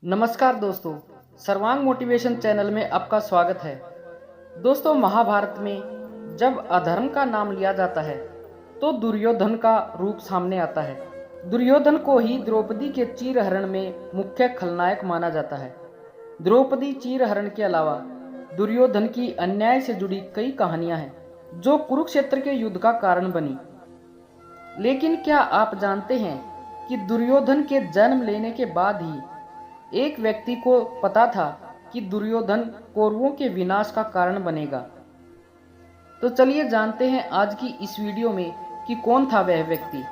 नमस्कार दोस्तों, सर्वांग मोटिवेशन चैनल में आपका स्वागत है। दोस्तों, महाभारत में जब अधर्म का नाम लिया जाता है तो दुर्योधन का रूप सामने आता है। दुर्योधन को ही द्रौपदी के चीरहरण में मुख्य खलनायक माना जाता है। द्रौपदी चीरहरण के अलावा दुर्योधन की अन्याय से जुड़ी कई कहानियां हैं जो कुरुक्षेत्र के युद्ध का कारण बनी। लेकिन क्या आप जानते हैं कि दुर्योधन के जन्म लेने के बाद ही एक व्यक्ति को पता था कि दुर्योधन कौरवों के विनाश का कारण बनेगा। तो चलिए जानते हैं आज की इस वीडियो में कि कौन था वह व्यक्ति।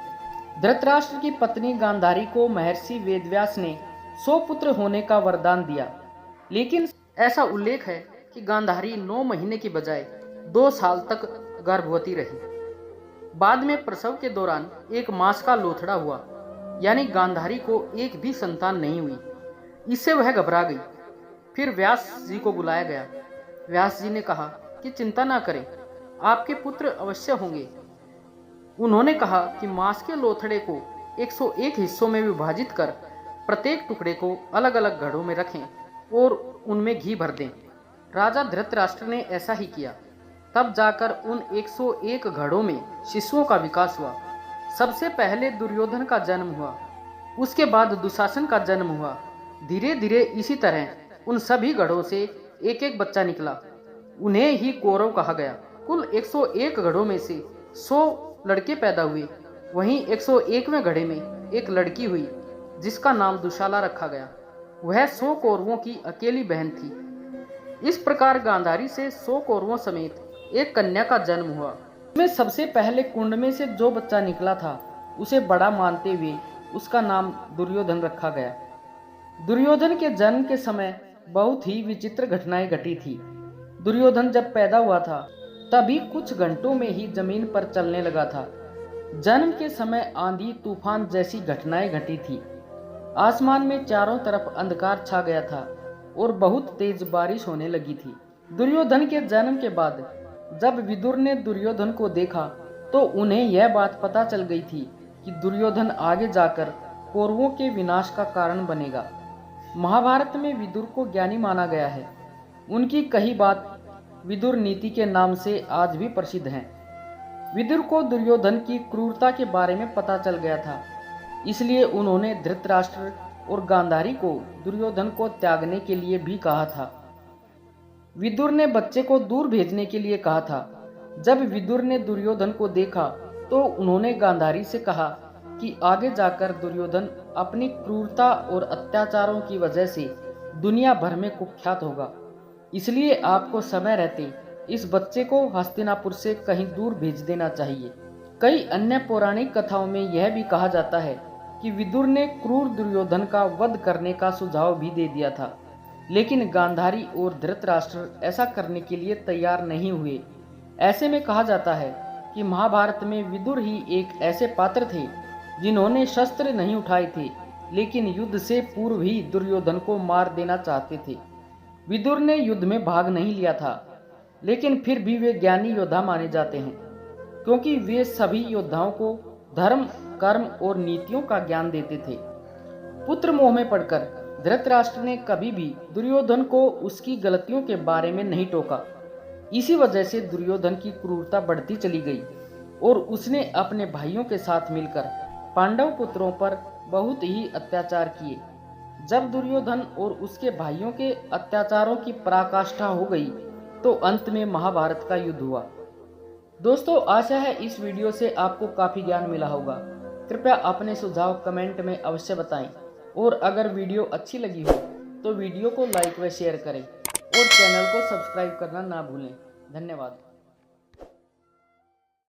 धृतराष्ट्र की पत्नी गांधारी को महर्षि वेदव्यास ने 100 पुत्र होने का वरदान दिया, लेकिन ऐसा उल्लेख है कि गांधारी 9 महीने की बजाय 2 साल तक गर्भवती रही। बाद में प्रसव के दौरान 1 मास का लोथड़ा हुआ, यानी गांधारी को एक भी संतान नहीं हुई। इससे वह घबरा गई। फिर व्यास जी को बुलाया गया। व्यास जी ने कहा कि चिंता ना करें, आपके पुत्र अवश्य होंगे। उन्होंने कहा कि मांस के लोथड़े को 101 हिस्सों में विभाजित कर प्रत्येक टुकड़े को अलग अलग घड़ों में रखें और उनमें घी भर दें। राजा धृतराष्ट्र ने ऐसा ही किया। तब जाकर उन 101 घड़ों में शिशुओं का विकास हुआ। सबसे पहले दुर्योधन का जन्म हुआ, उसके बाद दुशासन का जन्म हुआ। धीरे धीरे इसी तरह उन सभी घड़ों से एक एक बच्चा निकला। उन्हें ही कौरव कहा गया। कुल 101 घड़ों में से 100 लड़के पैदा हुए। वहीं 101वें घड़े में एक लड़की हुई जिसका नाम दुशाला रखा गया। वह 100 कौरवों की अकेली बहन थी। इस प्रकार गांधारी से 100 कौरवों समेत एक कन्या का जन्म हुआ। में सबसे पहले कुंड में से जो बच्चा निकला था उसे बड़ा मानते हुए उसका नाम दुर्योधन रखा गया। दुर्योधन के जन्म के समय बहुत ही विचित्र घटनाएं घटी थी। दुर्योधन जब पैदा हुआ था तभी कुछ घंटों में ही जमीन पर चलने लगा था। जन्म के समय आंधी तूफान जैसी घटनाएं घटी थी। आसमान में चारों तरफ अंधकार छा गया था और बहुत तेज बारिश होने लगी थी। दुर्योधन के जन्म के बाद जब विदुर ने दुर्योधन को देखा तो उन्हें यह बात पता चल गई थी कि दुर्योधन आगे जाकर कौरवों के विनाश का कारण बनेगा। महाभारत में विदुर को ज्ञानी माना गया है। उनकी कही बात विदुर नीति के नाम से आज भी प्रसिद्ध हैं। विदुर को दुर्योधन की क्रूरता के बारे में पता चल गया था, इसलिए उन्होंने धृतराष्ट्र और गांधारी को दुर्योधन को त्यागने के लिए भी कहा था। विदुर ने बच्चे को दूर भेजने के लिए कहा था। जब विदुर ने दुर्योधन को देखा तो उन्होंने गांधारी से कहा कि आगे जाकर दुर्योधन अपनी क्रूरता और अत्याचारों की वजह से दुनिया भर में कुख्यात होगा, इसलिए आपको समय रहते इस बच्चे को हस्तिनापुर से कहीं दूर भेज देना चाहिए। कई अन्य पौराणिक कथाओं में यह भी कहा जाता है कि विदुर ने क्रूर दुर्योधन का वध करने का सुझाव भी दे दिया था, लेकिन गांधारी और धृतराष्ट्र ऐसा करने के लिए तैयार नहीं हुए। ऐसे में कहा जाता है कि महाभारत में विदुर ही एक ऐसे पात्र थे जिन्होंने शस्त्र नहीं उठाए थे, लेकिन युद्ध से पूर्व ही दुर्योधन को मार देना चाहते थे। विदुर ने युद्ध में भाग नहीं लिया था, लेकिन फिर भी वे ज्ञानी योद्धा माने जाते हैं, क्योंकि वे सभी योद्धाओं को धर्म, कर्म और नीतियों का ज्ञान देते थे। पुत्र मोह में पड़कर धृतराष्ट्र ने कभी भी दुर्योधन को उसकी गलतियों के बारे में नहीं टोका। इसी वजह से दुर्योधन की क्रूरता बढ़ती चली गई और उसने अपने भाइयों के साथ मिलकर पांडव पुत्रों पर बहुत ही अत्याचार किए। जब दुर्योधन और उसके भाइयों के अत्याचारों की पराकाष्ठा हो गई तो अंत में महाभारत का युद्ध हुआ। दोस्तों, आशा है इस वीडियो से आपको काफ़ी ज्ञान मिला होगा। कृपया अपने सुझाव कमेंट में अवश्य बताएं और अगर वीडियो अच्छी लगी हो तो वीडियो को लाइक व शेयर करें और चैनल को सब्सक्राइब करना ना भूलें। धन्यवाद।